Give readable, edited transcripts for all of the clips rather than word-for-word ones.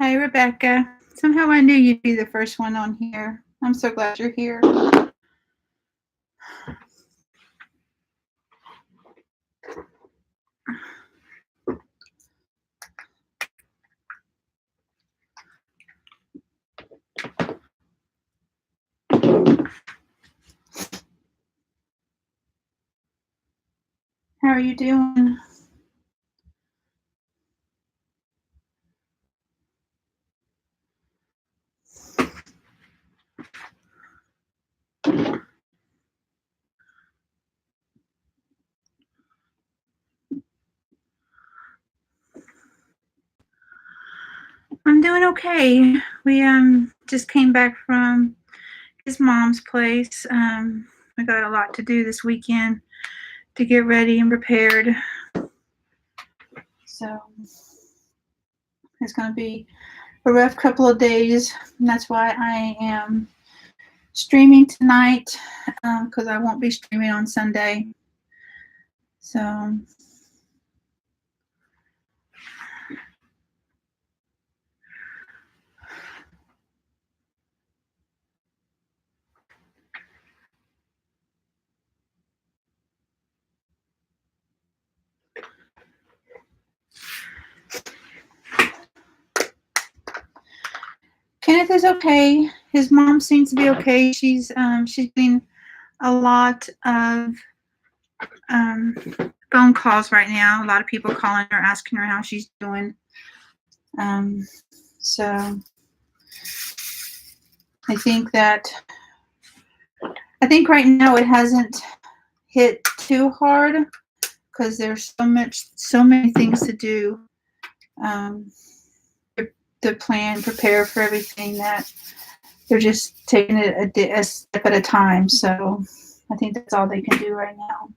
Hi, Rebecca. Somehow I knew you'd be the first one on here. I'm so glad you're here. How are you doing? I'm doing okay. We just came back from his mom's place. I got a lot to do this weekend to get ready and prepared. So it's going to be a rough couple of days, and that's why I am streaming tonight because I won't be streaming on Sunday. So Kenneth is okay. His mom seems to be okay. She's getting a lot of um, phone calls right now. A lot of people calling her, asking her how she's doing. So I think right now it hasn't hit too hard because there's so many things to do. To plan, prepare for everything that they're just taking it a step at a time. So I think that's all they can do right now.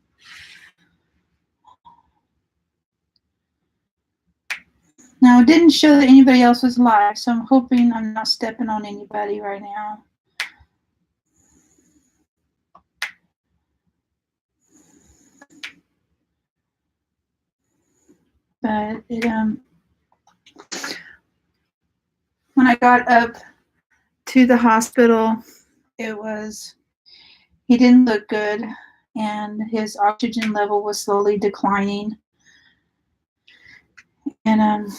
Now, it didn't show that anybody else was live, so I'm hoping I'm not stepping on anybody right now. But when I got up to the hospital, he didn't look good, and his oxygen level was slowly declining. And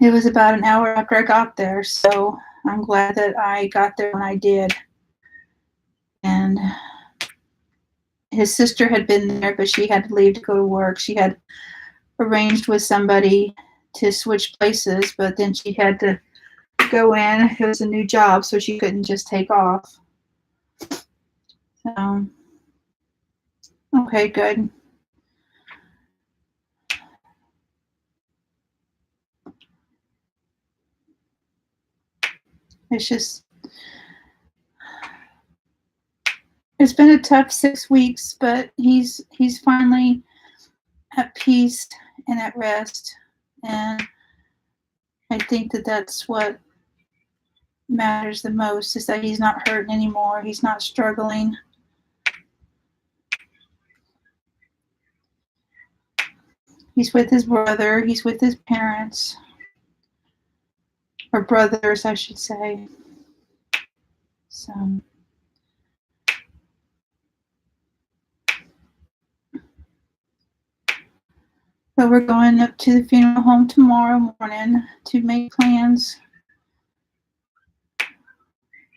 it was about an hour after I got there, so I'm glad that I got there when I did. And his sister had been there, but she had to leave to go to work. She had arranged with somebody to switch places, but then she had to go in. It was a new job, so she couldn't just take off. So, okay, good. It's been a tough 6 weeks, but he's finally at peace and at rest, and I think that that's what matters the most, is that he's not hurting anymore. He's not struggling. He's with his brother. He's with his parents, or brothers, I should say. So, but we're going up to the funeral home tomorrow morning to make plans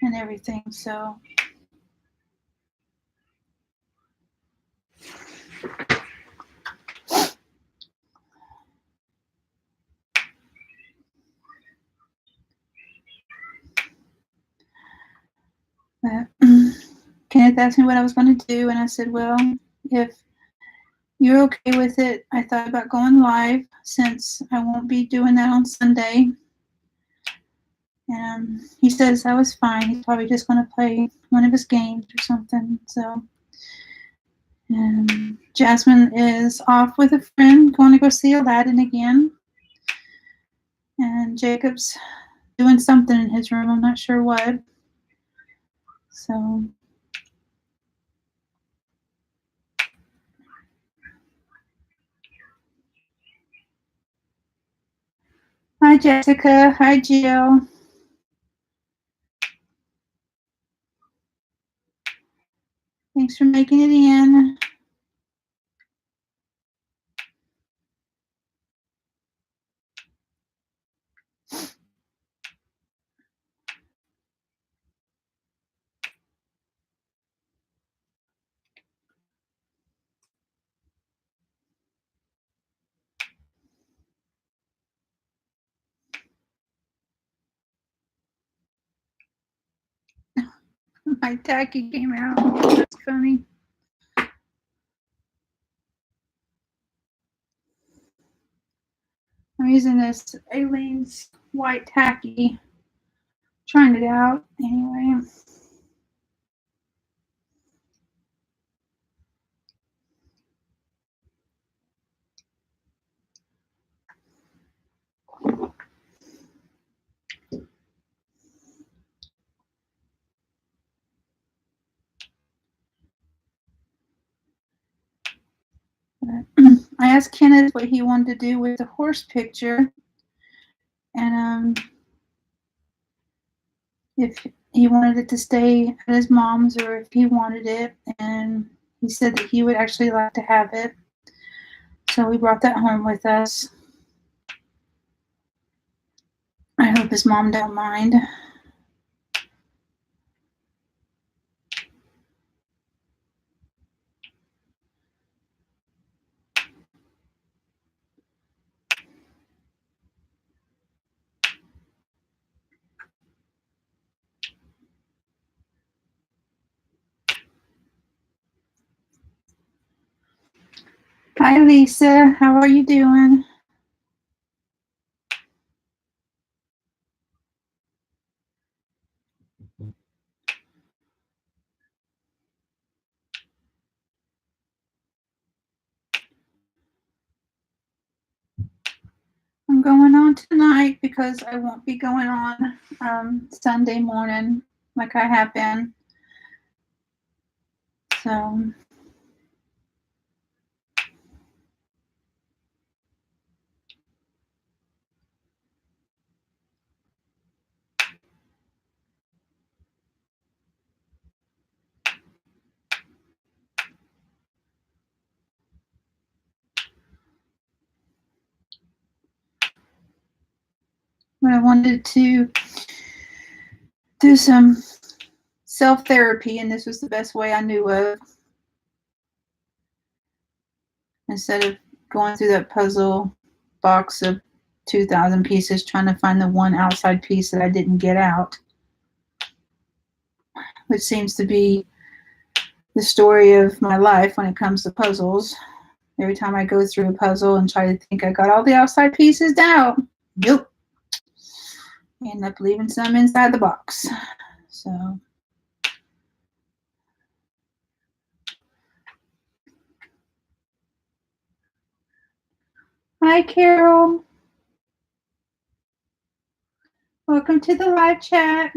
and everything. So, Kenneth asked me what I was going to do, and I said, well, if you're okay with it, I thought about going live since I won't be doing that on Sunday. And he says I was fine. He's probably just going to play one of his games or something. So, and Jasmine is off with a friend, going to go see Aladdin again. And Jacob's doing something in his room. I'm not sure what. So, Hi, Jessica. Hi, Jill. Thanks for making it in. My tacky came out. That's funny. I'm using this Aleene's white tacky. Trying it out anyway. I asked Kenneth what he wanted to do with the horse picture, and if he wanted it to stay at his mom's or if he wanted it, and he said that he would actually like to have it. So we brought that home with us. I hope his mom don't mind. Hi, Lisa. How are you doing? I'm going on tonight because I won't be going on Sunday morning like I have been. So I wanted to do some self-therapy, and this was the best way I knew of. Instead of going through that puzzle box of 2,000 pieces trying to find the one outside piece that I didn't get out, which seems to be the story of my life when it comes to puzzles. Every time I go through a puzzle and try to think I got all the outside pieces down, nope. I end up leaving some inside the box. So hi, Carol. Welcome to the live chat.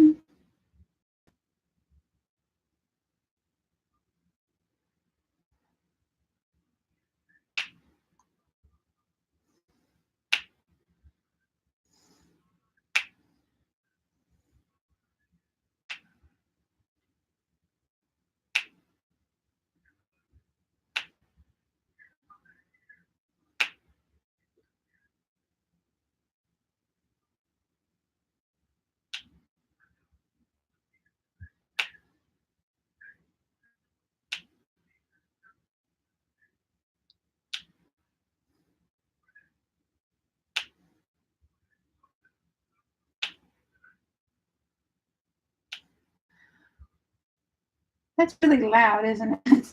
That's really loud, isn't it?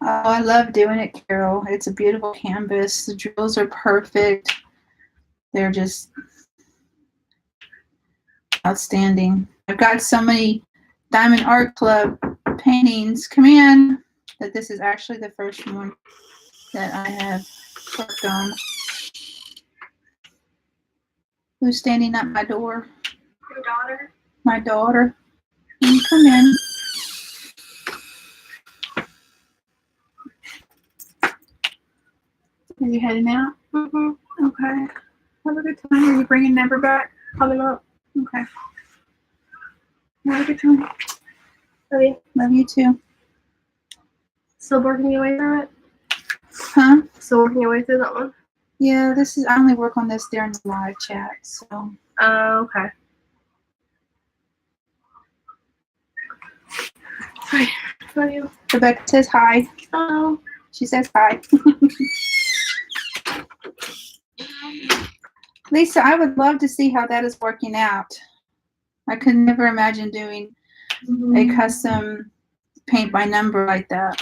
Oh, I love doing it, Carol. It's a beautiful canvas. The drills are perfect. They're just outstanding. I've got so many Diamond Art Club paintings come in that this is actually the first one that I have worked on. Who's standing at my door? Your daughter? My daughter. Can you come in? Are you heading out? Okay. Have a good time. Are you bringing Never back? Coming up. Okay. Have a good time. Love you. Love you too. Still working your way through it? Huh? Still working your way through that one? Yeah, I only work on this during the live chat, so. Okay. Sorry. Love you. Rebecca says hi. Hello. She says hi. Lisa, I would love to see how that is working out. I could never imagine doing a custom paint by number like that.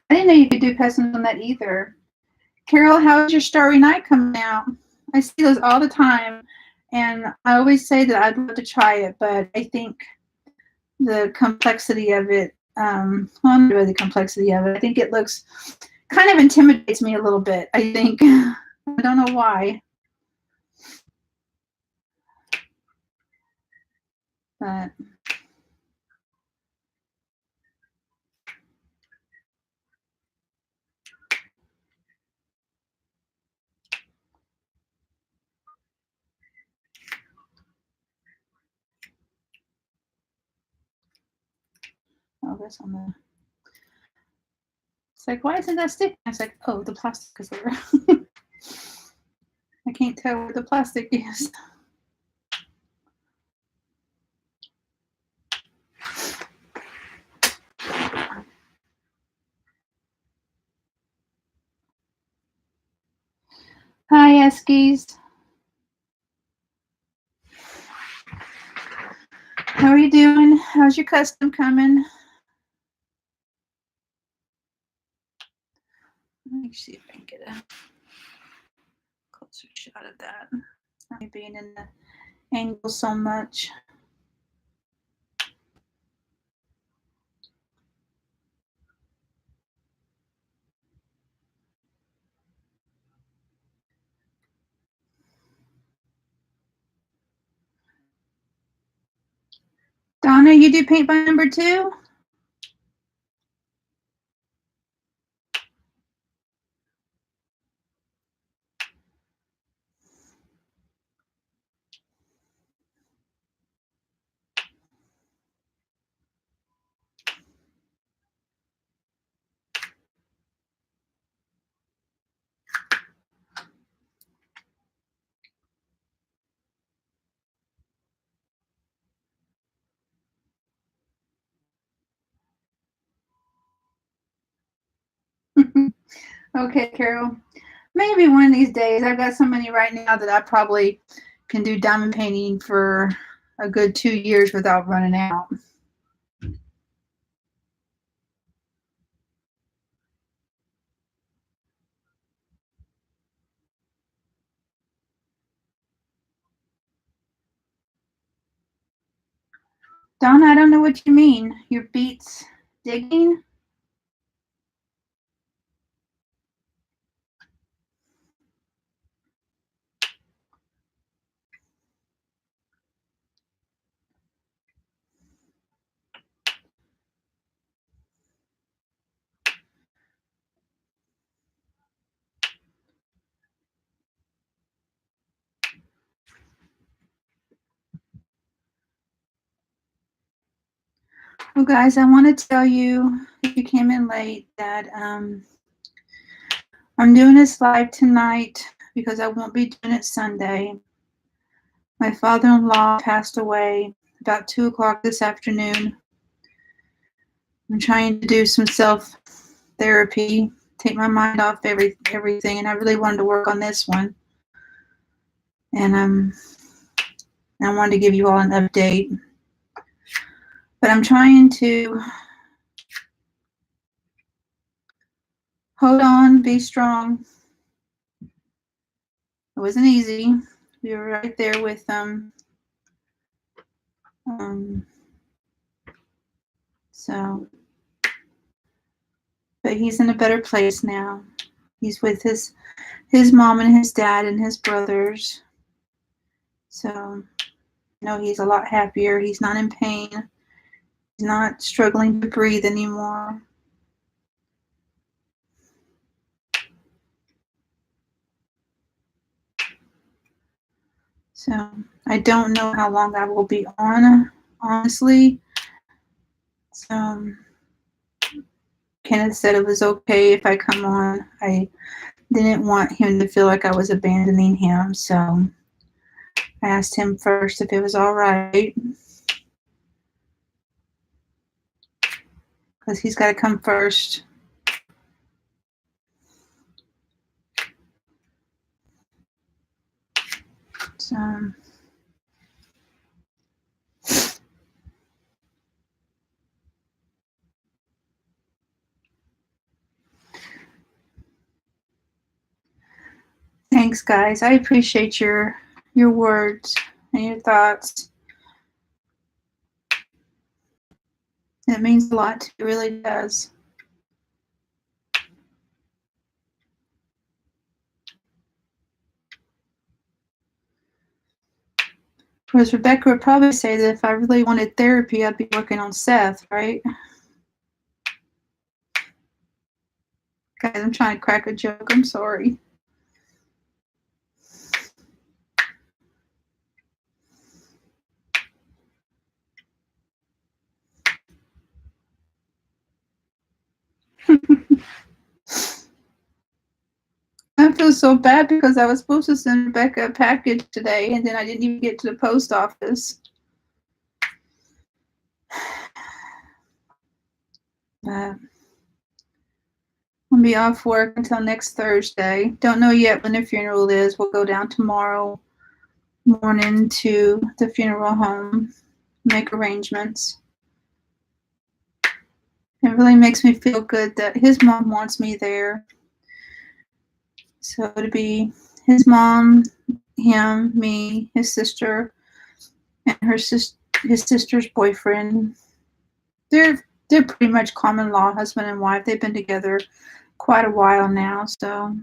I didn't know you could do customs on that either. Carol, how's your Starry Night coming out? I see those all the time, and I always say that I'd love to try it, but I think the complexity of it, well, not really the complexity of it, I think it looks, kind of intimidates me a little bit, I think. I don't know why. But oh, that's on the. It's like, why isn't that sticking? I was like, oh, the plastic is there. I can't tell where the plastic is. Hi, Eskies. How are you doing? How's your custom coming? Let me see if I can get a closer shot of that. Not me being in the angle so much. Donna, you do paint by number 2? Okay, Carol. Maybe one of these days. I've got so many right now that I probably can do diamond painting for a good 2 years without running out. Donna, I don't know what you mean. Your beats digging? Well, guys, I want to tell you, if you came in late, that I'm doing this live tonight because I won't be doing it Sunday. My father-in-law passed away about 2 o'clock this afternoon. I'm trying to do some self-therapy, take my mind off everything, and I really wanted to work on this one. And I wanted to give you all an update. But I'm trying to hold on, be strong. It wasn't easy. We were right there with so, but he's in a better place now. He's with his mom and his dad and his brothers. So, he's a lot happier. He's not in pain. He's not struggling to breathe anymore. So, I don't know how long I will be on, honestly. So, Kenneth said it was okay if I come on. I didn't want him to feel like I was abandoning him, so I asked him first if it was all right, because he's got to come first. So, thanks, guys. I appreciate your words and your thoughts. It means a lot. It really does. Whereas Rebecca would probably say that if I really wanted therapy, I'd be working on Seth, right? Guys, I'm trying to crack a joke. I'm sorry. I feel so bad because I was supposed to send Rebecca a package today, and then I didn't even get to the post office. I'll be off work until next Thursday. Don't know yet when the funeral is. We'll go down tomorrow morning to the funeral home, make arrangements. It really makes me feel good that his mom wants me there. So it'll be his mom, him, me, his sister, and his sister's boyfriend. They're pretty much common law husband and wife. They've been together quite a while now, so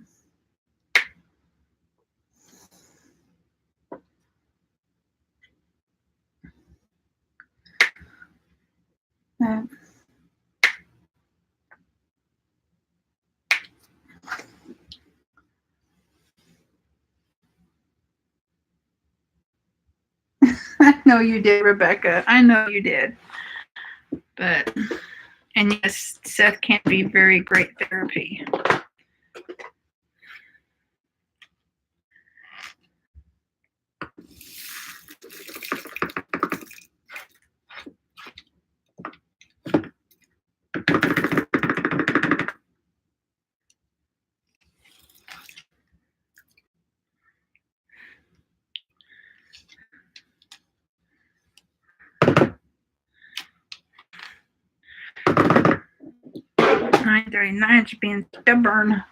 I know you did, Rebecca. I know you did. But, and yes, Seth can be very great therapy. Very nice being stubborn.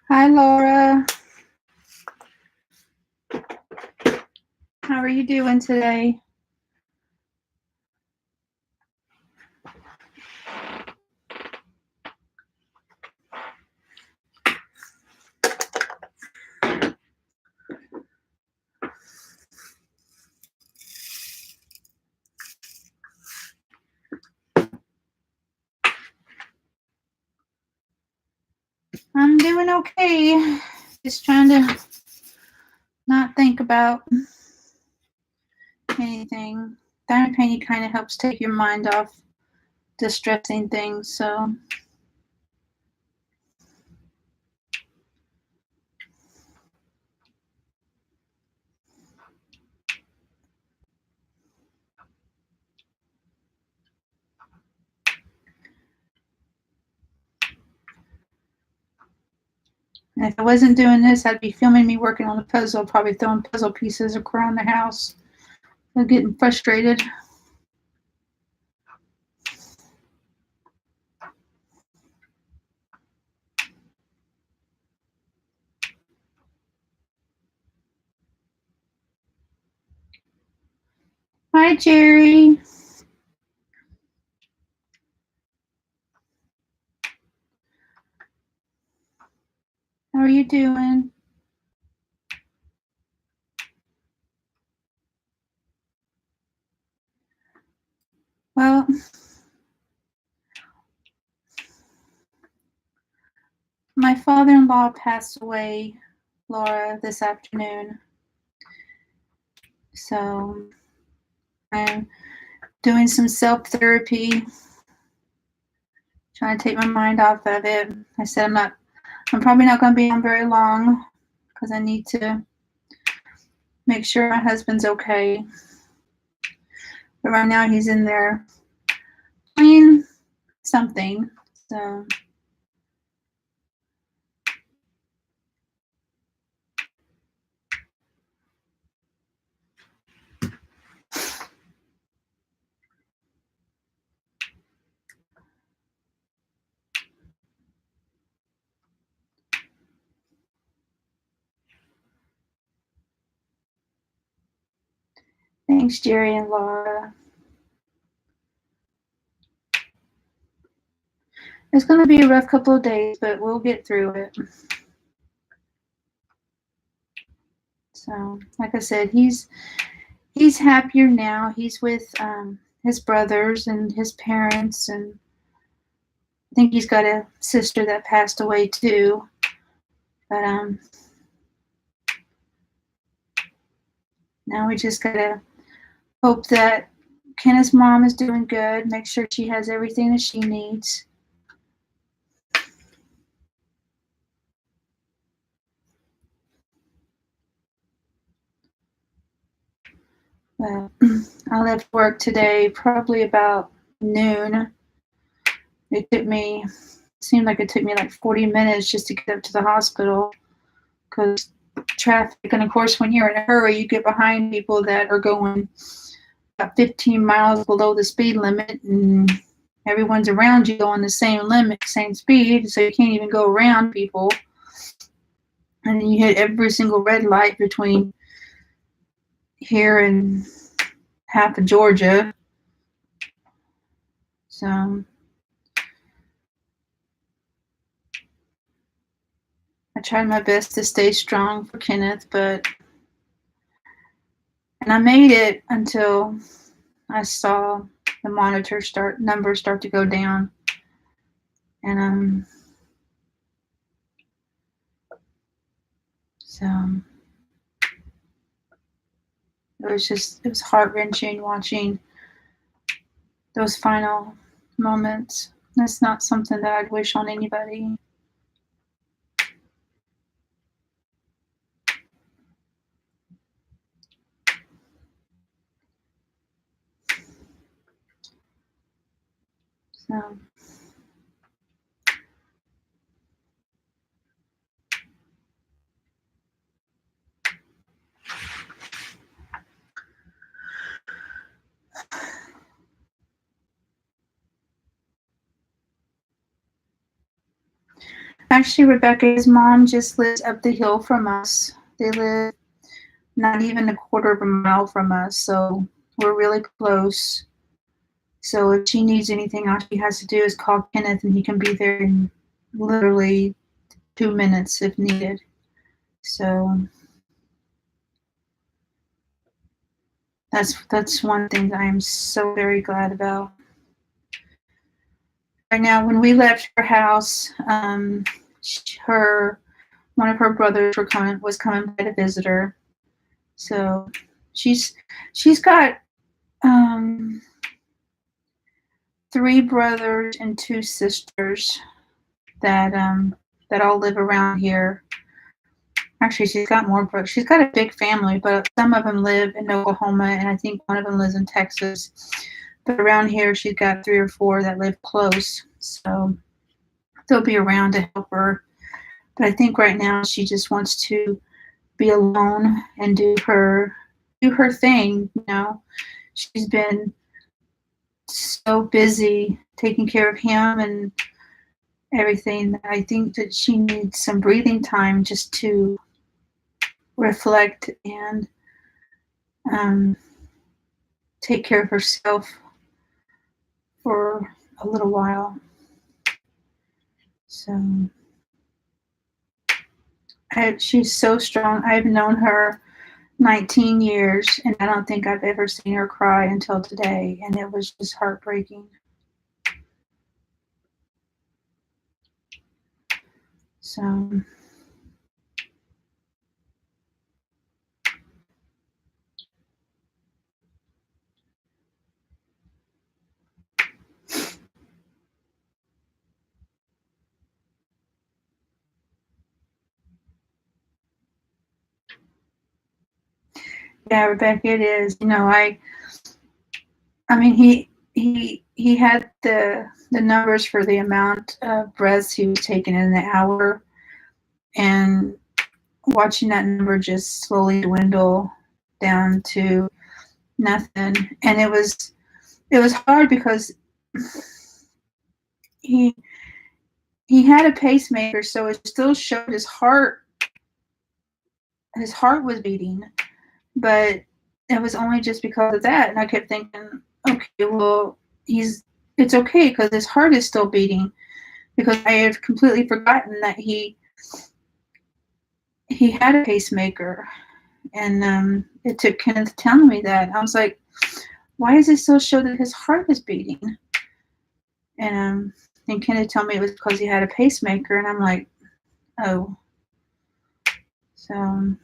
Hi, Laura. How are you doing today? I'm doing okay. Just trying to not think about anything. Thyroid pain kind of helps take your mind off distressing things. So And if I wasn't doing this, I'd be filming me working on the puzzle, probably throwing puzzle pieces around the house. I'm getting frustrated. Hi, Jerry. How are you doing? Well, my father-in-law passed away, Laura, this afternoon. So I'm doing some self-therapy, trying to take my mind off of it. I said I'm probably not going to be on very long because I need to make sure my husband's okay. But right now he's in there playing something. So thanks, Jerry and Laura. It's going to be a rough couple of days, but we'll get through it. So, like I said, he's happier now. He's with his brothers and his parents, and I think he's got a sister that passed away too. But now we just gotta hope that Kenneth's mom is doing good. Make sure she has everything that she needs. But I left work today probably about noon. Seemed like it took me like 40 minutes just to get up to the hospital because traffic. And of course, when you're in a hurry, you get behind people that are going about 15 miles below the speed limit, and everyone's around you going the same limit, same speed, so you can't even go around people. And then you hit every single red light between here and half of Georgia. So I tried my best to stay strong for Kenneth, and I made it until I saw the monitor numbers start to go down. And so it was heart-wrenching watching those final moments. That's not something that I'd wish on anybody. So actually, Rebecca's mom just lives up the hill from us. They live not even a quarter of a mile from us, so we're really close. So if she needs anything, all she has to do is call Kenneth, and he can be there in literally 2 minutes if needed. So that's one thing that I am so very glad about. Right now, when we left her house, one of her brothers was coming by to visit her. So she's got 3 brothers and 2 sisters that all live around here. Actually, she's got more brothers. She's got a big family, but some of them live in Oklahoma, and I think one of them lives in Texas. But around here, she's got 3 or 4 that live close, so they'll be around to help her But I think right now she just wants to be alone and do her thing, you know. She's been so busy taking care of him and everything that I think that she needs some breathing time just to reflect and take care of herself for a little while. So she's so strong. I've known her 19 years, and I don't think I've ever seen her cry until today, and it was just heartbreaking. So yeah, Rebecca, it is. You know, I mean, he had the numbers for the amount of breaths he was taking in an hour, and watching that number just slowly dwindle down to nothing. And it was hard because he had a pacemaker, so it still showed his heart was beating, but it was only just because of that. And I kept thinking, okay, well, it's okay because his heart is still beating, because I had completely forgotten that he had a pacemaker. And it took Kenneth telling me that. I was like, why does it still show that his heart is beating? And Kenneth told me it was because he had a pacemaker, and I'm like, oh. So,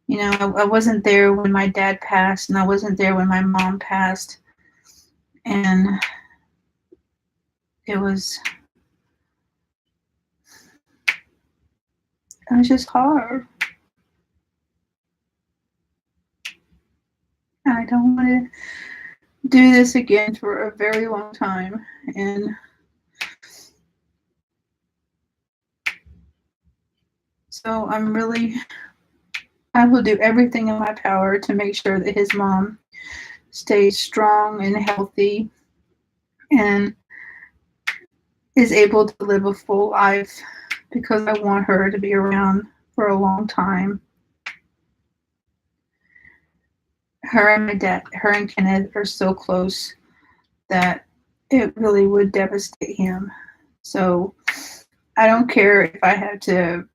you know, I wasn't there when my dad passed, and I wasn't there when my mom passed. And it was just hard. And I don't want to do this again for a very long time. And so I will do everything in my power to make sure that his mom stays strong and healthy and is able to live a full life, because I want her to be around for a long time. Her and Kenneth are so close that it really would devastate him. So I don't care if I have to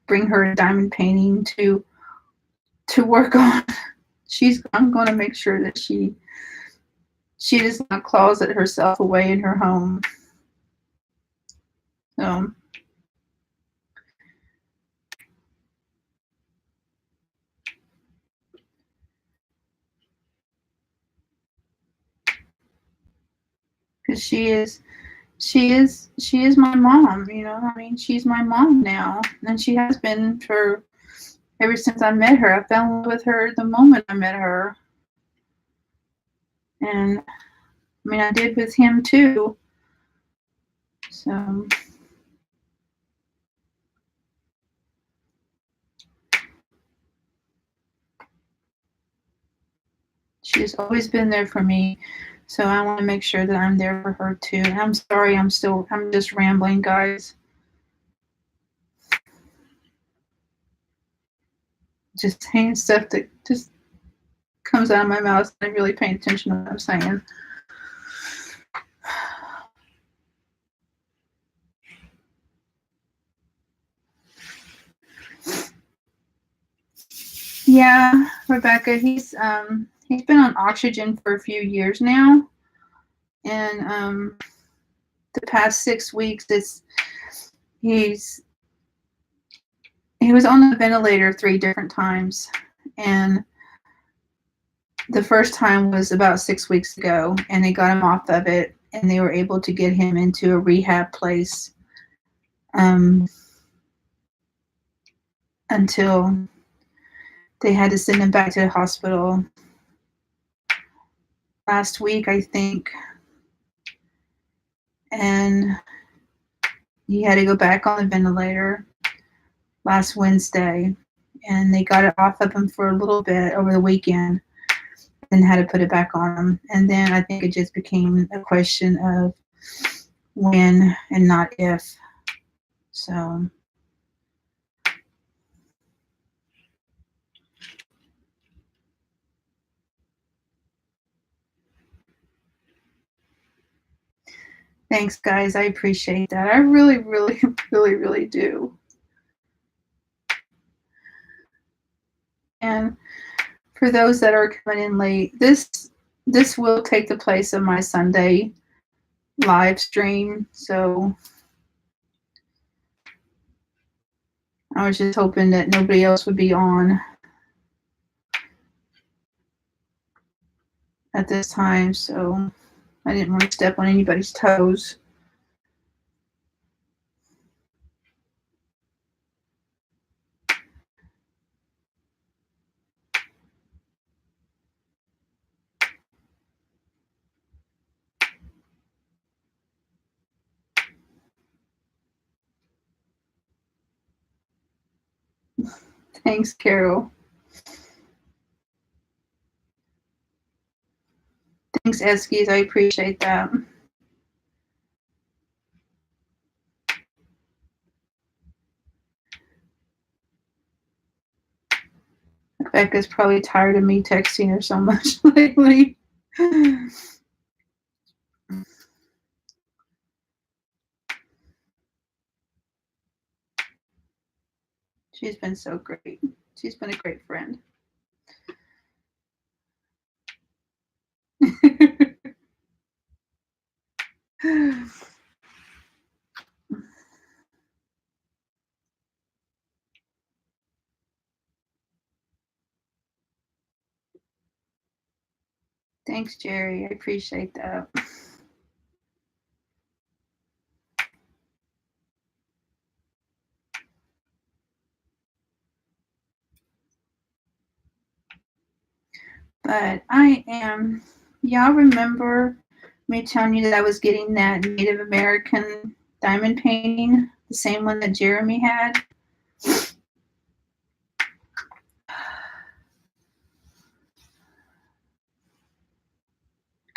bring her a diamond painting to work on. I'm going to make sure that she does not closet herself away in her home. So because she is my mom, you know. I mean, she's my mom now, and she has been for ever since I met her. I fell in love with her the moment I met her, and I mean, I did with him too. So she's always been there for me. So I want to make sure that I'm there for her too. And I'm sorry, I'm just rambling, guys. Just saying stuff that just comes out of my mouth, and I really pay attention to what I'm saying. Yeah, Rebecca, he's been on oxygen for a few years now, and the past 6 weeks, he was on the ventilator 3 different times, and the first time was about 6 weeks ago, and they got him off of it, and they were able to get him into a rehab place until they had to send him back to the hospital last week, I think. And he had to go back on the ventilator last Wednesday, and they got it off of him for a little bit over the weekend and had to put it back on him. And then I think it just became a question of when and not if. So thanks, guys. I appreciate that. I really, really, really, really do. And for those that are coming in late, this will take the place of my Sunday live stream. So I was just hoping that nobody else would be on at this time. So I didn't want to step on anybody's toes. Thanks, Carol. Thanks, Eskies. I appreciate that. Becca's probably tired of me texting her so much lately. She's been so great. She's been a great friend. Thanks, Jerry. I appreciate that. But I am, y'all remember me telling you that I was getting that Native American diamond painting, the same one that Jeremy had?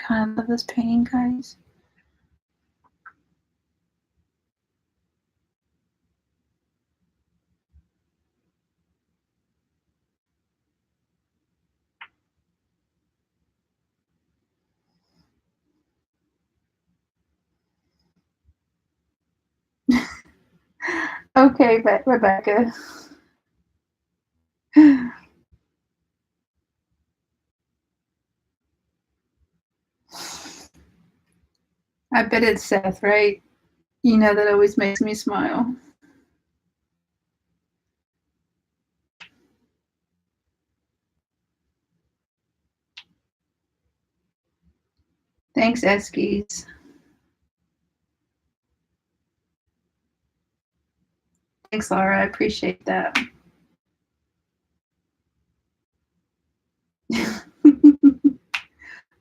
God, I love this painting, guys. Okay, but Rebecca. I bet it's Seth, right? You know, that always makes me smile. Thanks, Eskies. Thanks, Laura. I appreciate that.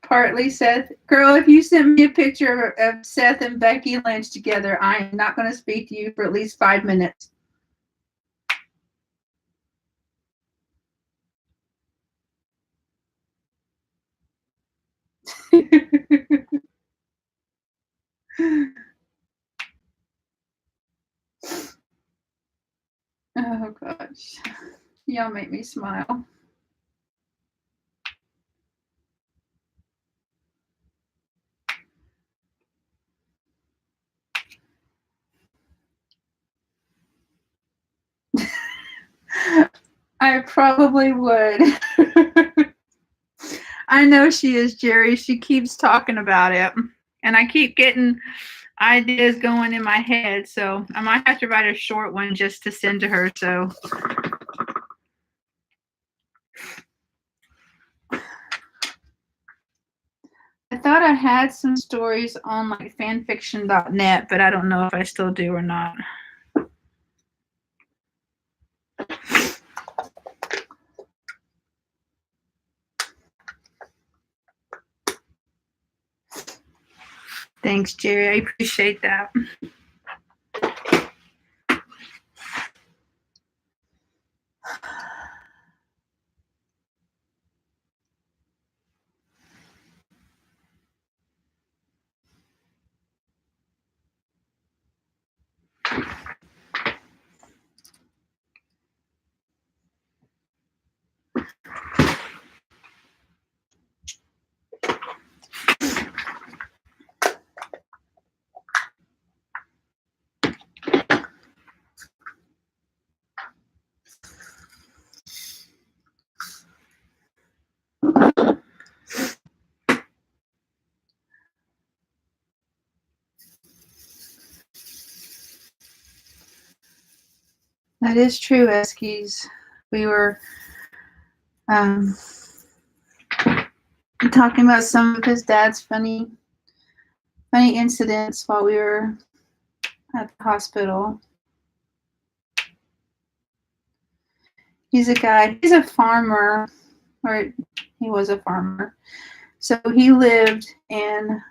Partly Seth. Girl, if you sent me a picture of Seth and Becky Lynch together, I am not going to speak to you for at least 5 minutes. Oh, gosh. Y'all make me smile. I probably would. I know she is, Jerry. She keeps talking about it. And I keep getting ideas going in my head. So I might have to write a short one just to send to her. So I thought I had some stories on like fanfiction.net, but I don't know if I still do or not. Thanks, Jerry. I appreciate that. That is true, Eskies. We were talking about some of his dad's funny incidents while we were at the hospital. He's a farmer, or he was a farmer. So he lived in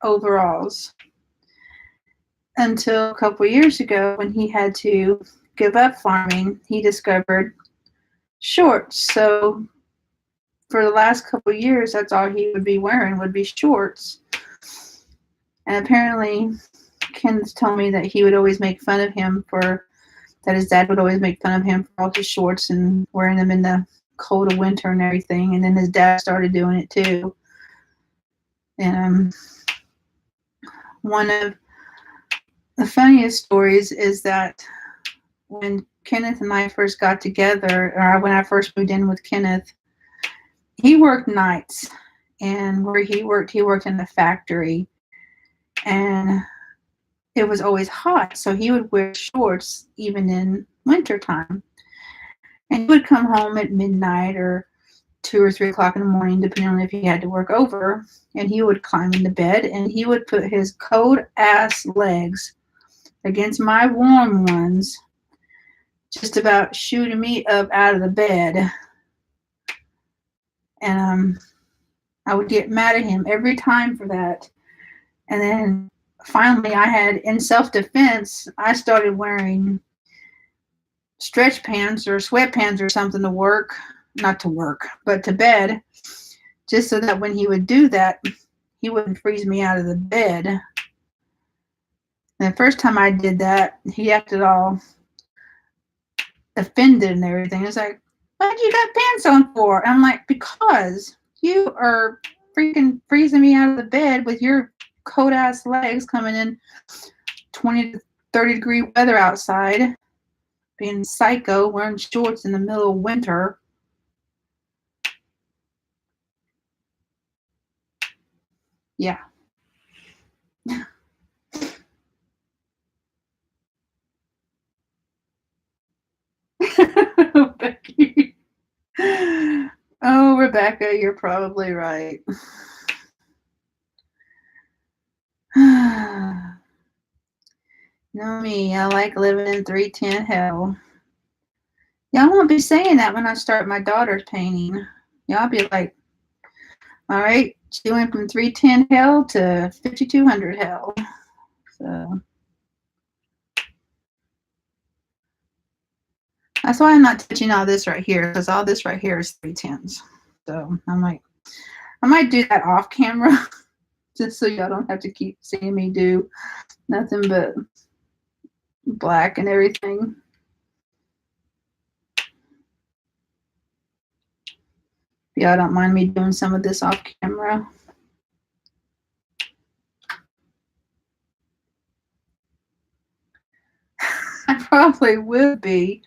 overalls until a couple years ago when he had to give up farming. He discovered shorts. So for the last couple of years, that's all he would be wearing would be shorts. And apparently, Kenneth told me that he would always make fun of him that his dad would always make fun of him for all his shorts and wearing them in the cold of winter and everything. And then his dad started doing it too. And one of the funniest stories is that when Kenneth and I first got together, or when I first moved in with Kenneth, he worked nights. And where he worked in a factory. And it was always hot, so he would wear shorts even in wintertime. And he would come home at midnight or 2 or 3 o'clock in the morning, depending on if he had to work over, and he would climb into bed and he would put his cold ass legs against my warm ones, just about shooting me up out of the bed. And I would get mad at him every time for that. And then finally, in self-defense, I started wearing stretch pants or sweatpants or something to work, not to work, but to bed, just so that when he would do that, he wouldn't freeze me out of the bed. And the first time I did that, he acted all offended and everything. It's like, what'd you got pants on for? And I'm like, because you are freaking freezing me out of the bed with your cold ass legs coming in 20 to 30 degree weather outside, being psycho, wearing shorts in the middle of winter. Yeah. Becky. Oh, Rebecca, you're probably right. Know me, I like living in 310 hell. Y'all won't be saying that when I start my daughter's painting. Y'all be like, all right, she went from 310 hell to 5200 hell. So that's why I'm not touching all this right here, because all this right here is 310s. So I'm like, I might do that off camera just so y'all don't have to keep seeing me do nothing but black and everything. Yeah, I don't mind me doing some of this off camera. I probably would be.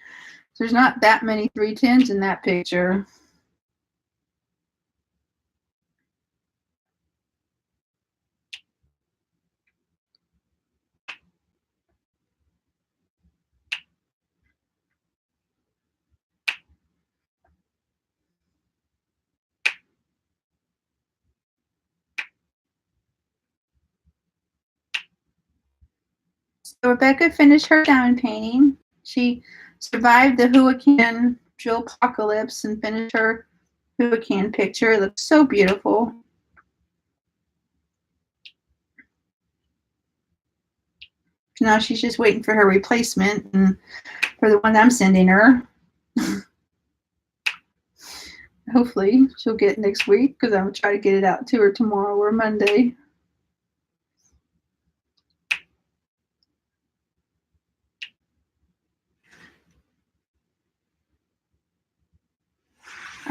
There's not that many 310s in that picture. So Rebecca finished her diamond painting. She survived the hurricane drill apocalypse and finished her hurricane picture. It looks so beautiful. Now she's just waiting for her replacement and for the one I'm sending her. Hopefully she'll get next week, because I'm going to try to get it out to her tomorrow or Monday.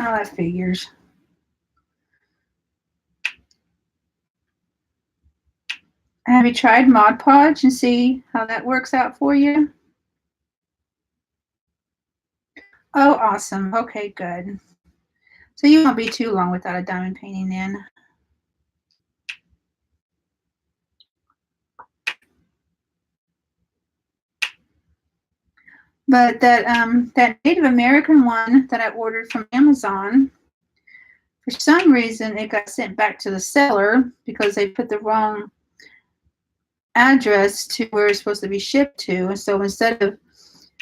Oh, that figures. Have you tried Mod Podge and see how that works out for you? Oh, awesome. Okay, good. So you won't be too long without a diamond painting in. But that Native American one that I ordered from Amazon, for some reason it got sent back to the seller because they put the wrong address to where it's supposed to be shipped to. And so instead of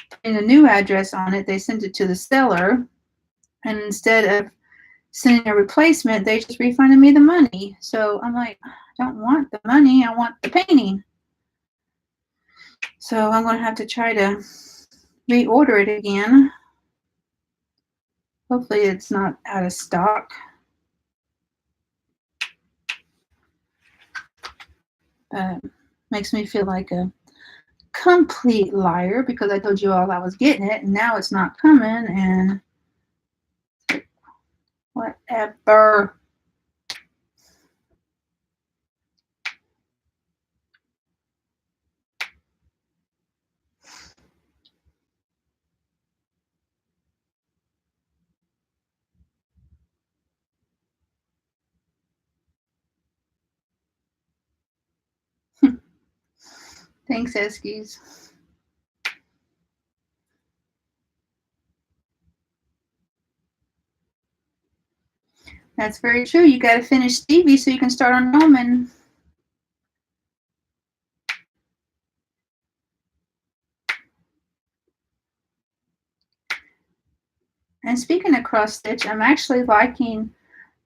putting a new address on it, they sent it to the seller. And instead of sending a replacement, they just refunded me the money. So I'm like, I don't want the money, I want the painting. So I'm going to have to try to reorder it again. Hopefully it's not out of stock. Makes me feel like a complete liar because I told you all I was getting it and now it's not coming and whatever. Thanks, Eskies. That's very true. You got to finish Stevie so you can start on Roman. And speaking of cross stitch, I'm actually liking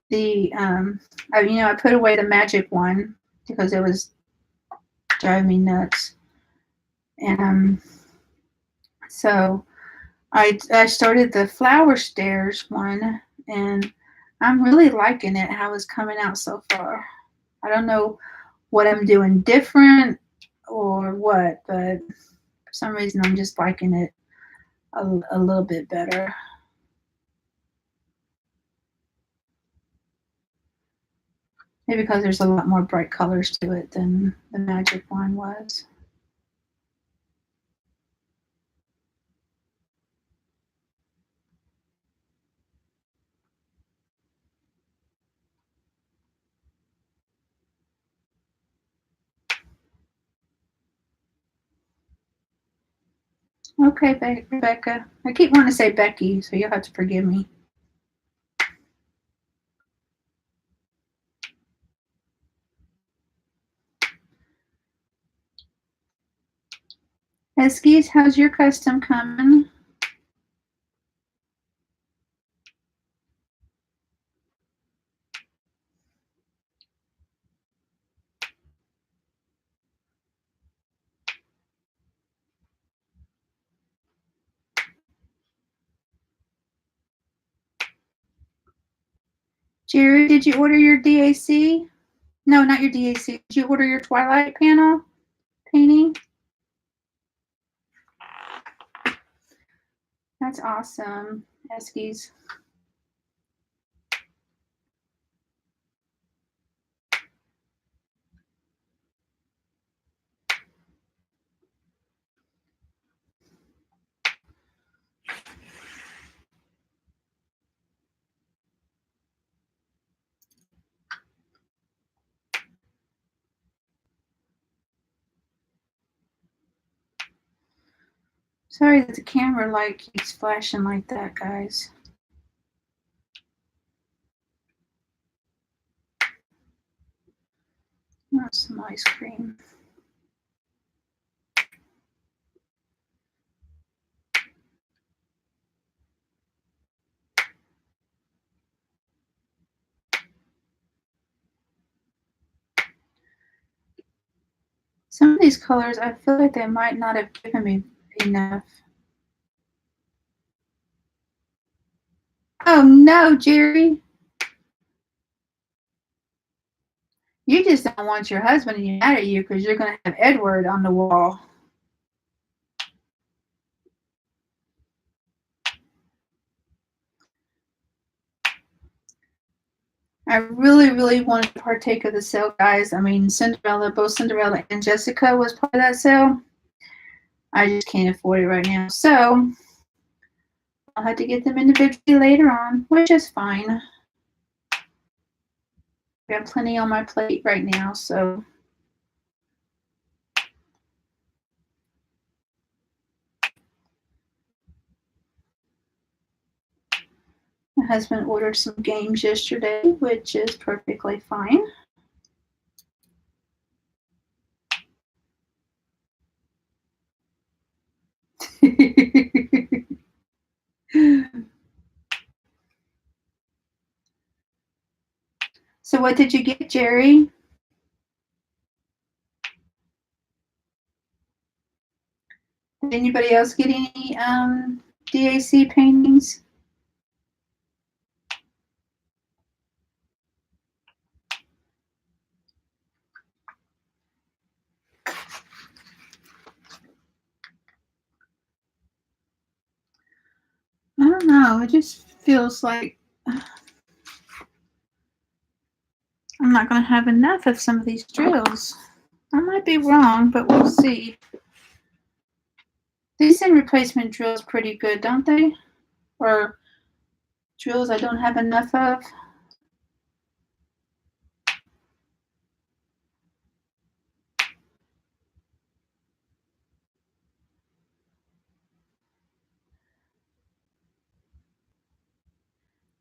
the, I put away the magic one because it was driving me nuts. And so I started the flower stairs one and I'm really liking it, how it's coming out so far. I don't know what I'm doing different or what, but for some reason I'm just liking it a little bit better. Maybe because there's a lot more bright colors to it than the magic one was. Okay, Rebecca. I keep wanting to say Becky, so you'll have to forgive me. Eskies, how's your custom coming? Jerry, did you order your DAC? No, not your DAC. Did you order your Twilight panel painting? That's awesome, Eskies. Sorry that the camera light keeps flashing like that, guys. Want some ice cream. Some of these colors, I feel like they might not have given me enough. Oh no, Jerry. You just don't want your husband to be mad at you because you're going to have Edward on the wall. I really, really wanted to partake of the sale, guys. I mean, Cinderella, both Cinderella and Jessica was part of that sale. I just can't afford it right now. So I'll have to get them individually later on, which is fine. I have plenty on my plate right now, so. My husband ordered some games yesterday, which is perfectly fine. So what did you get, Jerry? Did anybody else get any DAC paintings? I don't know. It just feels like I'm not going to have enough of some of these drills. I might be wrong, but we'll see. These send replacement drills pretty good, don't they? Or drills I don't have enough of.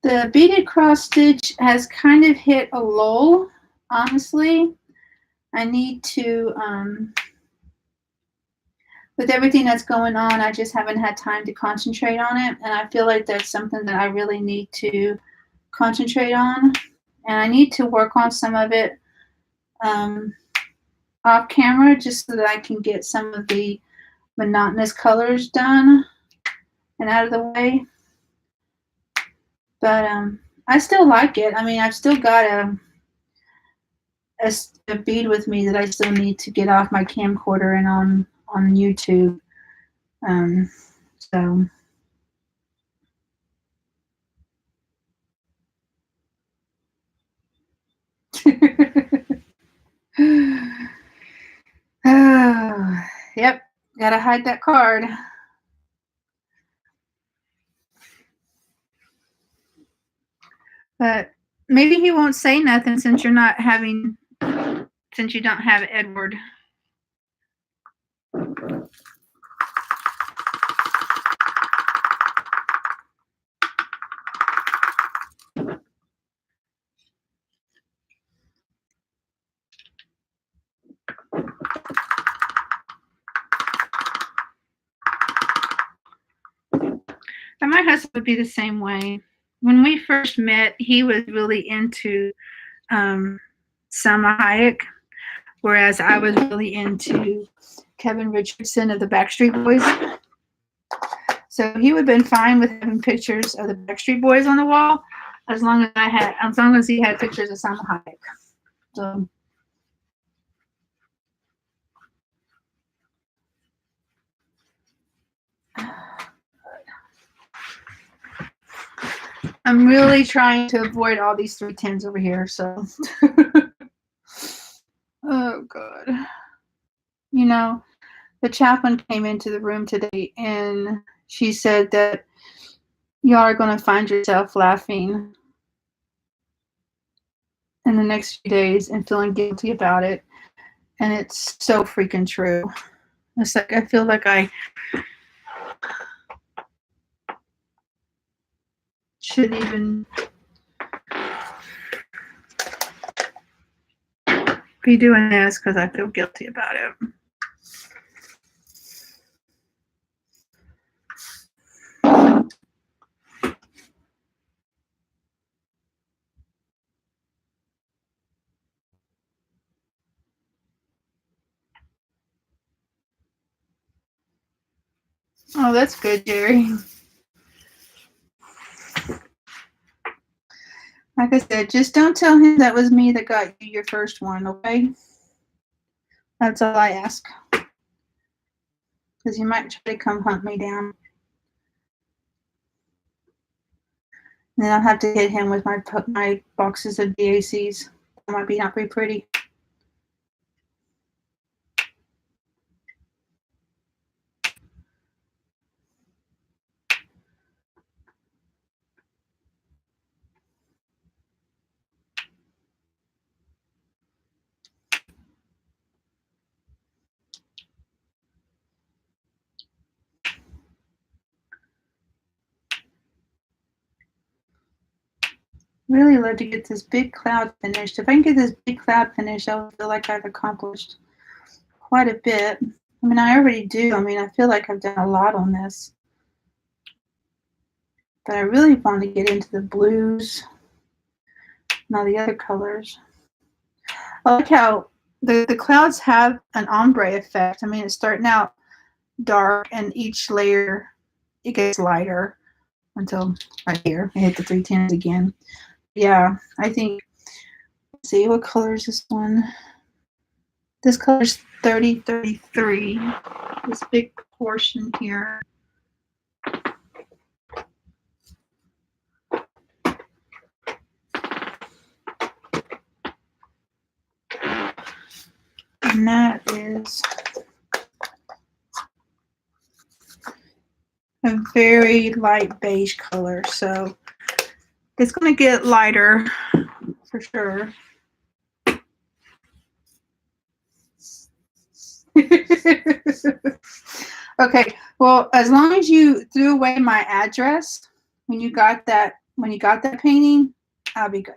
The beaded cross stitch has kind of hit a lull, honestly. I need to, with everything that's going on, I just haven't had time to concentrate on it. And I feel like that's something that I really need to concentrate on. And I need to work on some of it off camera just so that I can get some of the monotonous colors done and out of the way. But I still like it. I mean, I've still got a bead with me that I still need to get off my camcorder and on YouTube. So oh, yep, gotta hide that card. But maybe he won't say nothing since you don't have Edward. And my husband would be the same way. When we first met, he was really into Salma Hayek, whereas I was really into Kevin Richardson of the Backstreet Boys. So he would have been fine with having pictures of the Backstreet Boys on the wall, as long as he had pictures of Salma Hayek. So I'm really trying to avoid all these 310s over here. So, oh god, you know, the chaplain came into the room today and she said that y'all are going to find yourself laughing in the next few days and feeling guilty about it. And it's so freaking true. It's like I feel like I shouldn't even be doing this because I feel guilty about it. Oh, that's good, Jerry. Like I said, just don't tell him that was me that got you your first one, okay? That's all I ask. Because he might try to come hunt me down. And then I'll have to hit him with my boxes of DACs. That might be not very pretty. Really love to get this big cloud finished. If I can get this big cloud finished, I'll feel like I've accomplished quite a bit. I mean, I already do. I mean, I feel like I've done a lot on this. But I really want to get into the blues and all the other colors. I like how the clouds have an ombre effect. I mean, it's starting out dark, and each layer, it gets lighter until right here. I hit the 310s again. Yeah, I think, let's see, what color is this one? This color's 3033. This big portion here. And that is a very light beige color. So it's going to get lighter for sure. Okay, well, as long as you threw away my address when you got that painting, I'll be good.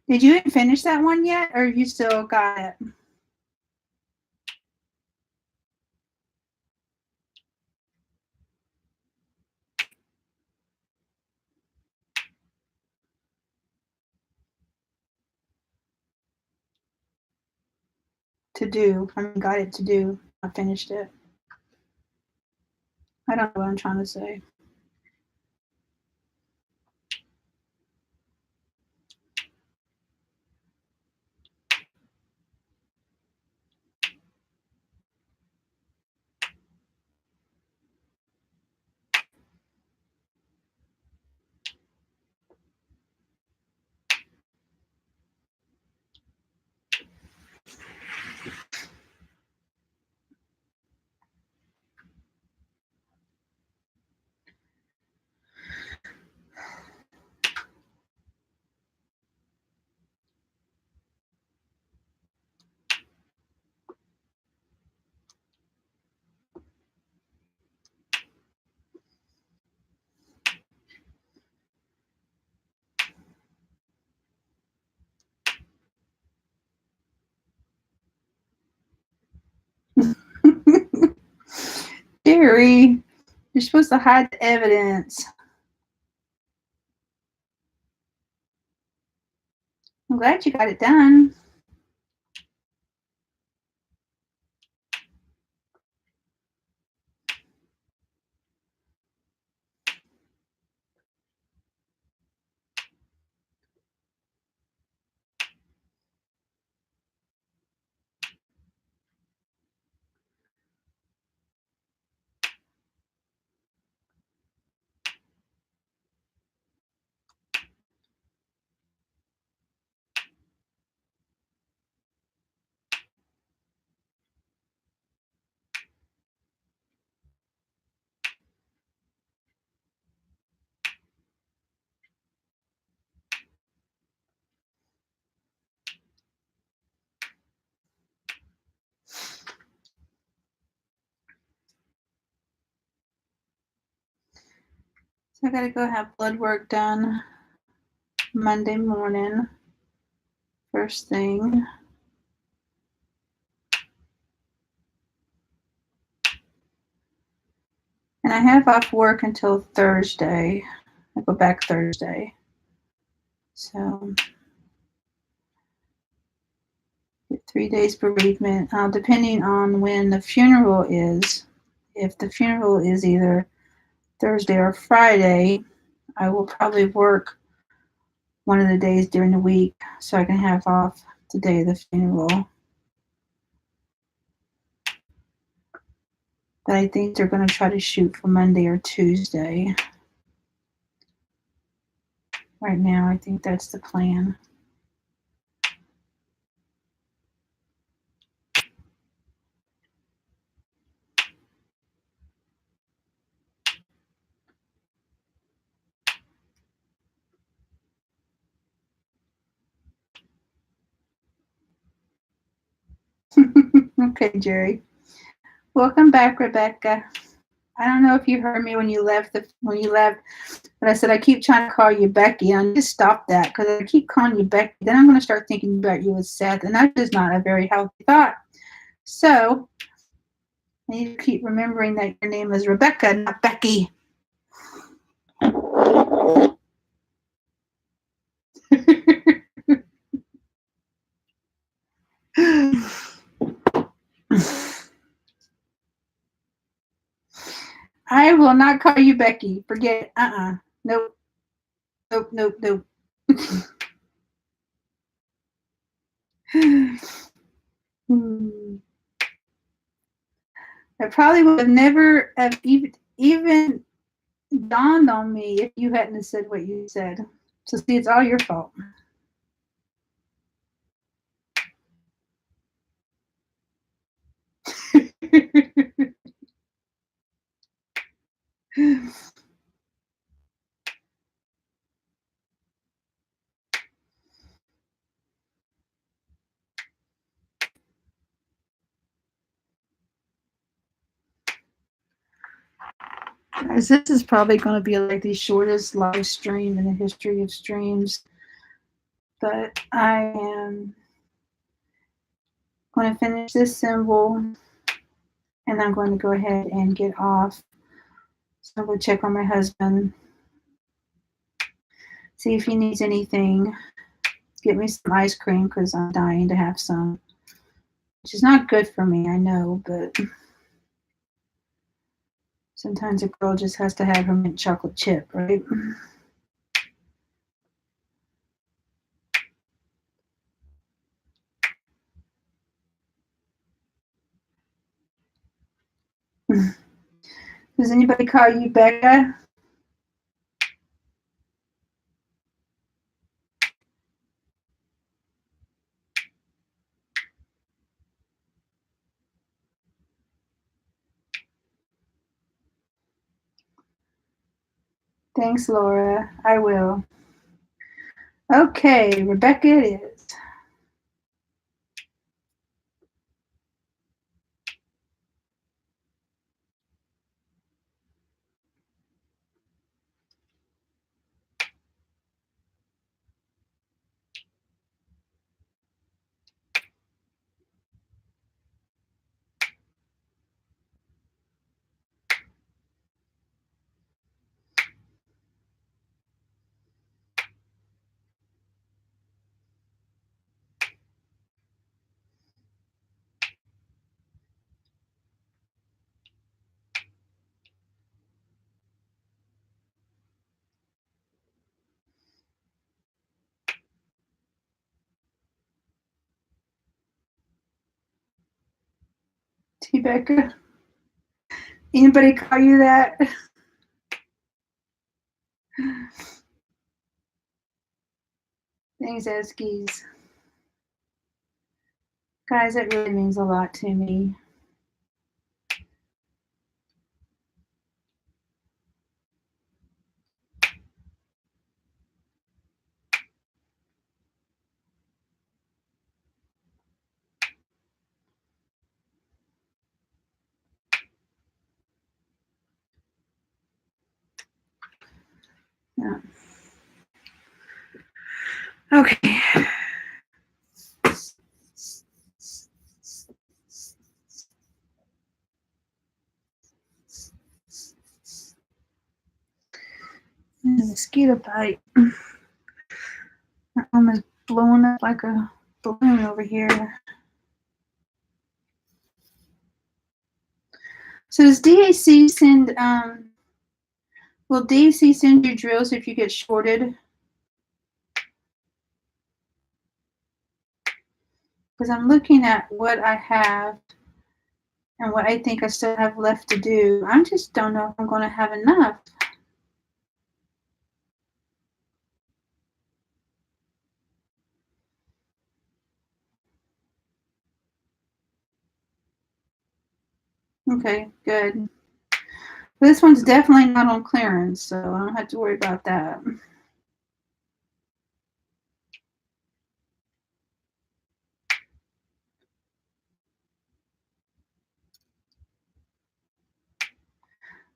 Did you finish that one yet, or you still got it? To do. I mean, got it to do. I finished it. I don't know what I'm trying to say. Jerry, you're supposed to hide the evidence. I'm glad you got it done. So I gotta go have blood work done Monday morning, first thing. And I have off work until Thursday. I go back Thursday. So 3 days bereavement, depending on when the funeral is. If the funeral is either Thursday or Friday, I will probably work one of the days during the week so I can have off the day of the funeral. But I think they're going to try to shoot for Monday or Tuesday. Right now, I think that's the plan. Okay, Jerry. Welcome back, Rebecca. I don't know if you heard me when you left, but I said I keep trying to call you Becky, and I just stop that because I keep calling you Becky. Then I'm going to start thinking about you as Seth, and that's just not a very healthy thought. So I need to keep remembering that your name is Rebecca, not Becky. I will not call you Becky. Forget it. Nope. Nope, nope, nope. It probably would have never have even dawned on me if you hadn't said what you said. So see, it's all your fault. Guys, this is probably going to be like the shortest live stream in the history of streams. But I am going to finish this symbol, and I'm going to go ahead and get off. So I'm going to check on my husband, see if he needs anything. Get me some ice cream because I'm dying to have some, which is not good for me, I know, but sometimes a girl just has to have her mint chocolate chip, right? Does anybody call you Becca? Thanks, Laura. I will. Okay, Rebecca it is. T. Becca. Anybody call you that? Thanks, Eskies. Guys, it really means a lot to me. Yeah. Okay. Mosquito bite. My arm is blowing up like a balloon over here. So does DAC send, will DAC send you drills if you get shorted? Because I'm looking at what I have and what I think I still have left to do. I just don't know if I'm going to have enough. Okay, good. This one's definitely not on clearance, so I don't have to worry about that.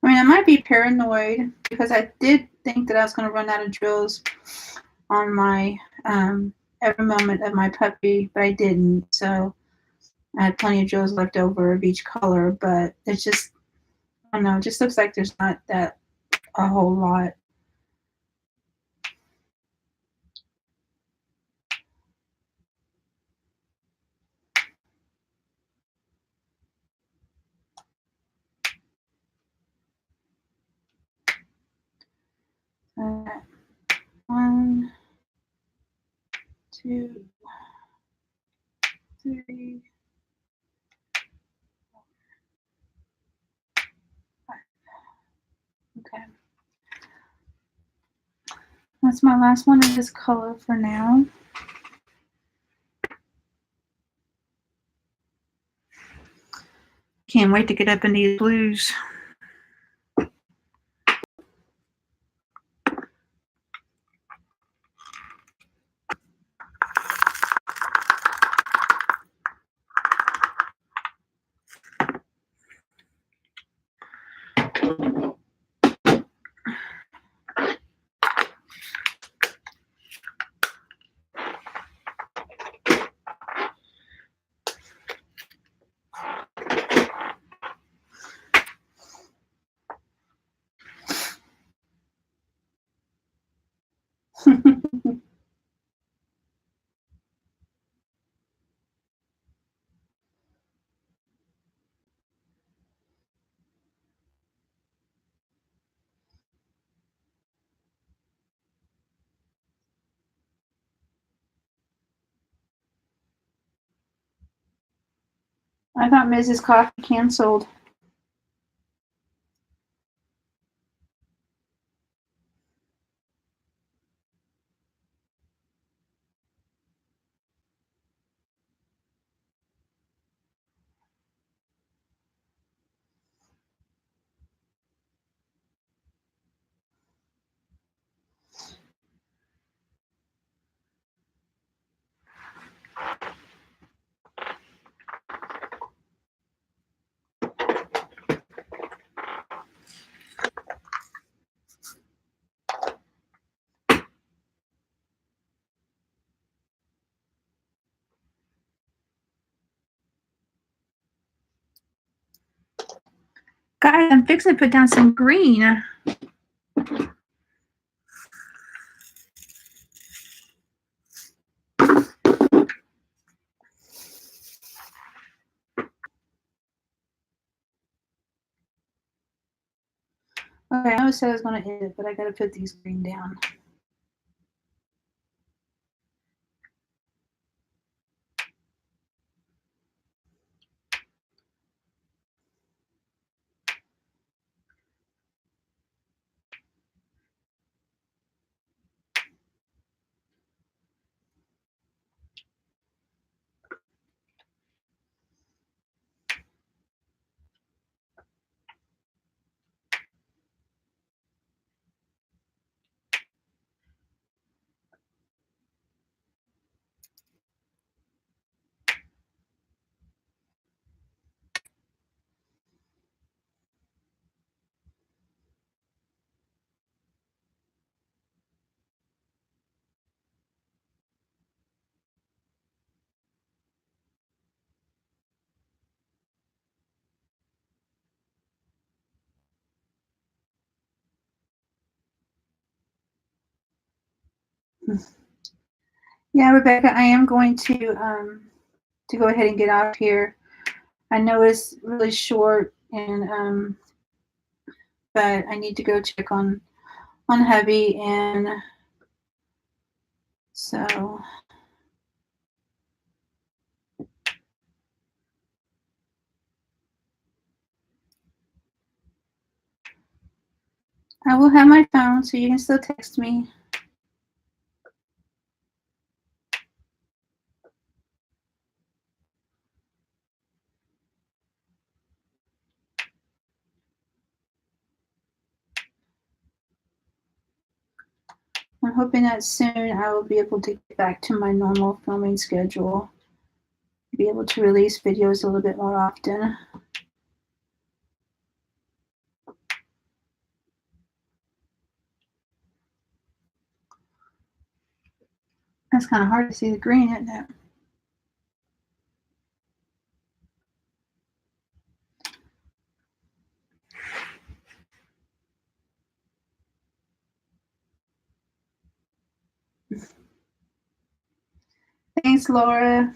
I mean, I might be paranoid because I did think that I was going to run out of drills on my every moment of my puppy, but I didn't. So I had plenty of drills left over of each color, but it's just, I don't know, it just looks like there's not that a whole lot. One, two, three, five. Okay. That's my last one of this color for now. Can't wait to get up in these blues. I thought Mrs. Coffee canceled. Guys, I'm fixing to put down some green. Okay, I always said I was going to end it, but I got to put these green down. Yeah, Rebecca, I am going to go ahead and get out here. I know it's really short, and but I need to go check on hubby, and so I will have my phone, so you can still text me. I'm hoping that soon I will be able to get back to my normal filming schedule, be able to release videos a little bit more often. That's kind of hard to see the green, isn't it? Thanks, Laura.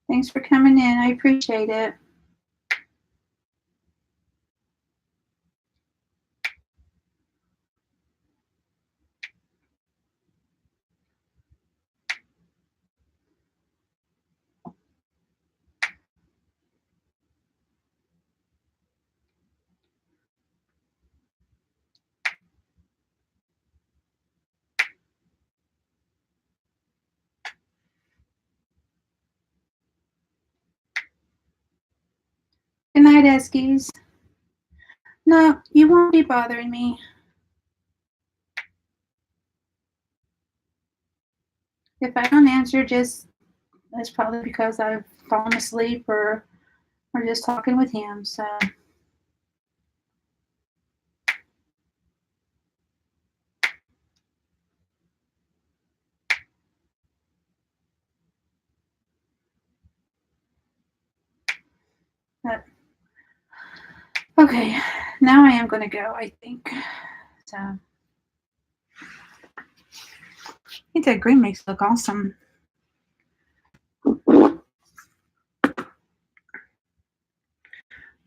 Thanks for coming in. I appreciate it. Good night, Eskies. No, you won't be bothering me. If I don't answer, just that's probably because I've fallen asleep or just talking with him. So but, okay, now I am going to go, I think. So I think that green makes it look awesome.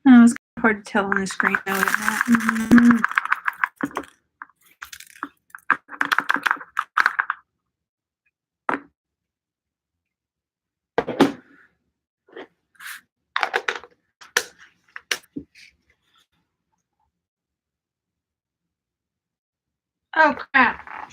Oh, it's hard to tell on the screen though, isn't it? Oh crap.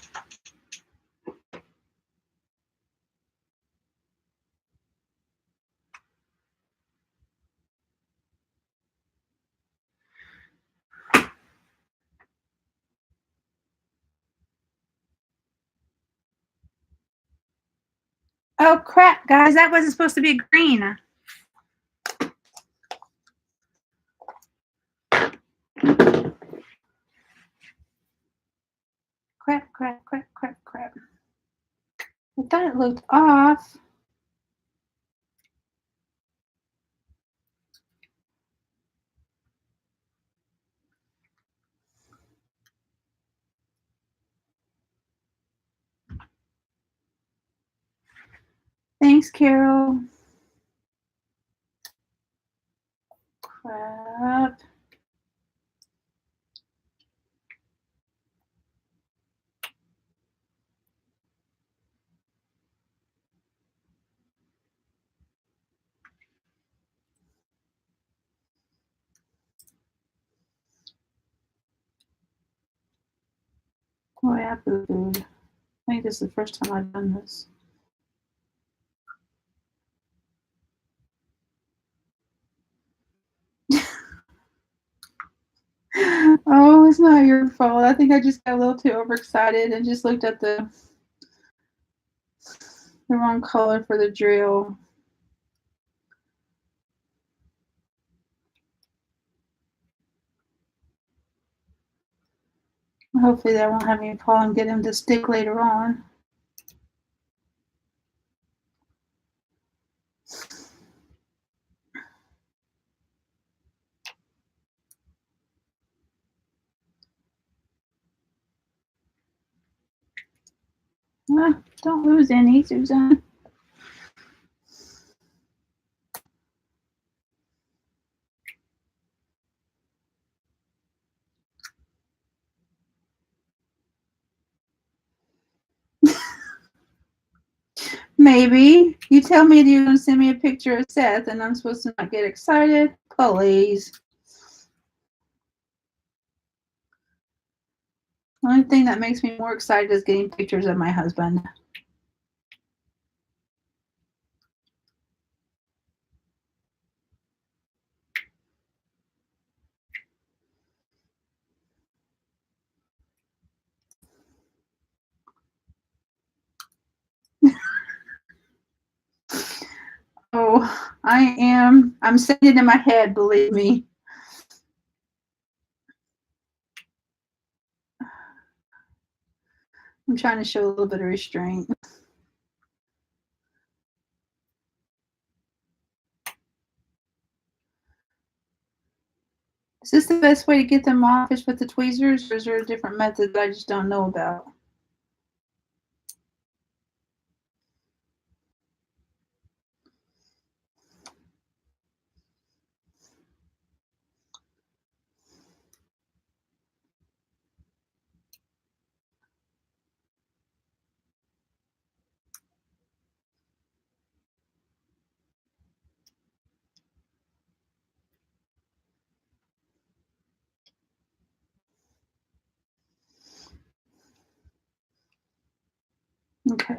Oh crap, guys, that wasn't supposed to be green. Crap, crap, crap, crap, crap. I thought it looked off. Thanks, Carol. Crap. Oh, yeah, boo-booed. I think this is the first time I've done this. Oh, it's not your fault. I think I just got a little too overexcited and just looked at the wrong color for the drill. Hopefully that won't have me fall and get him to stick later on. Don't lose any, Susan. Maybe. You tell me you're going to send me a picture of Seth and I'm supposed to not get excited? Please. The only thing that makes me more excited is getting pictures of my husband. Oh, I am. I'm saying it in my head, believe me. I'm trying to show a little bit of restraint. Is this the best way to get them off is with the tweezers, or is there a different method that I just don't know about? Okay.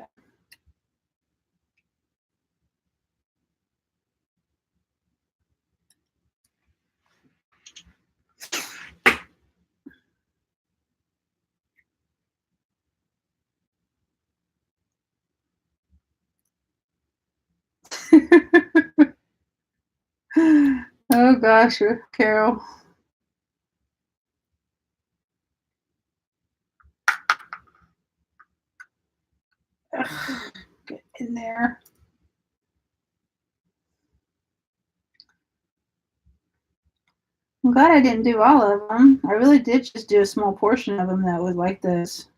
Oh gosh, Carol. Ugh, get in there. I'm glad I didn't do all of them. I really did just do a small portion of them that was like this.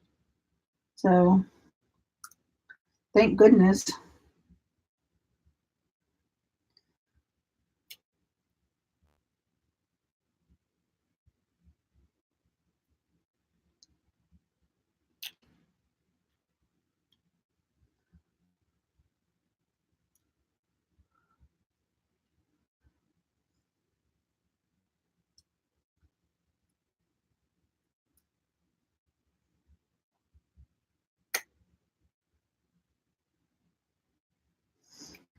So, thank goodness.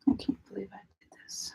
I can't believe I did this.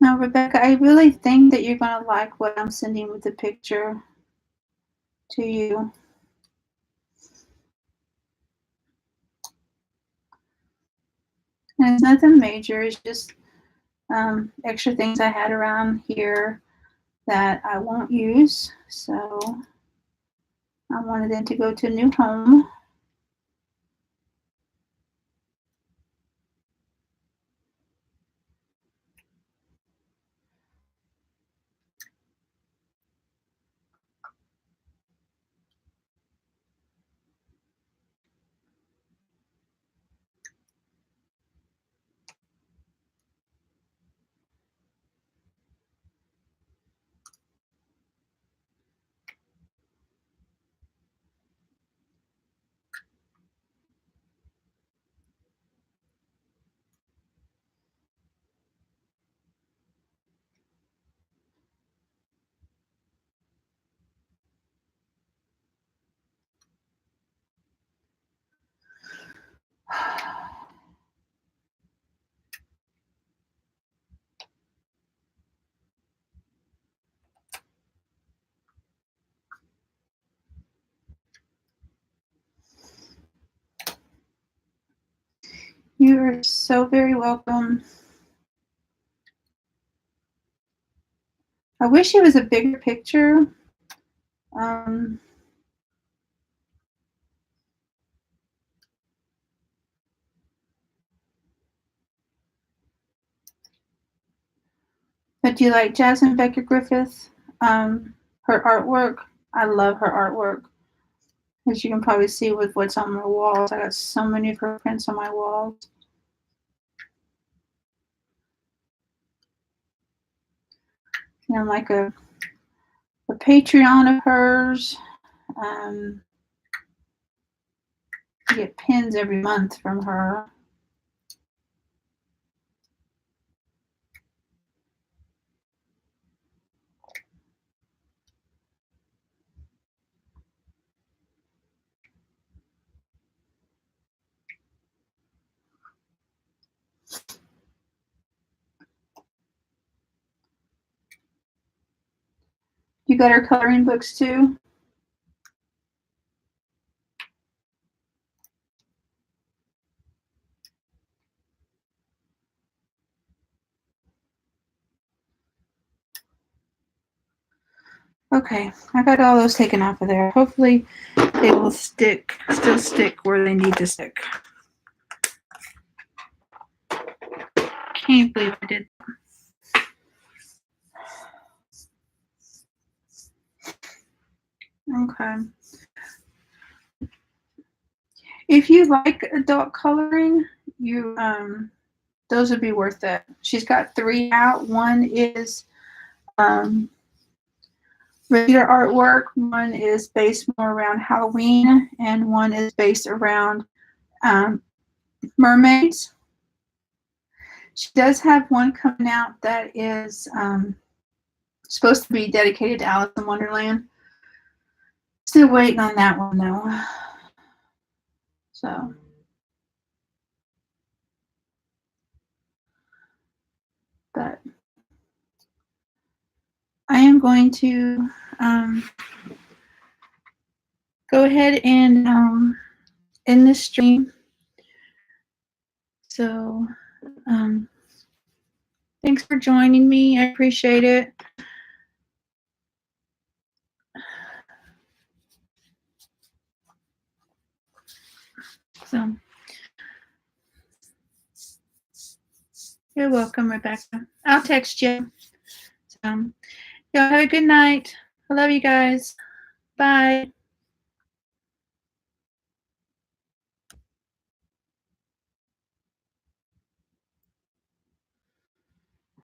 Now, Rebecca, I really think that you're going to like what I'm sending with the picture to you. And it's nothing major. It's just extra things I had around here that I won't use. So I wanted them to go to a new home. You are so very welcome. I wish it was a bigger picture. But do you like Jasmine Becker Griffith? Her artwork. I love her artwork. As you can probably see with what's on my walls. I got so many of her prints on my walls. And like a Patreon of hers. I get pins every month from her. You got her coloring books too? Okay, I got all those taken off of there. Hopefully they will still stick where they need to stick. Can't believe I did. Okay. If you like adult coloring, you those would be worth it. She's got 3 out. One is regular artwork, one is based more around Halloween, and one is based around mermaids. She does have one coming out that is supposed to be dedicated to Alice in Wonderland. Still waiting on that one though. So but I am going to go ahead and end this stream. So thanks for joining me. I appreciate it. So you're welcome, Rebecca. I'll text you. So y'all have a good night. I love you guys. Bye.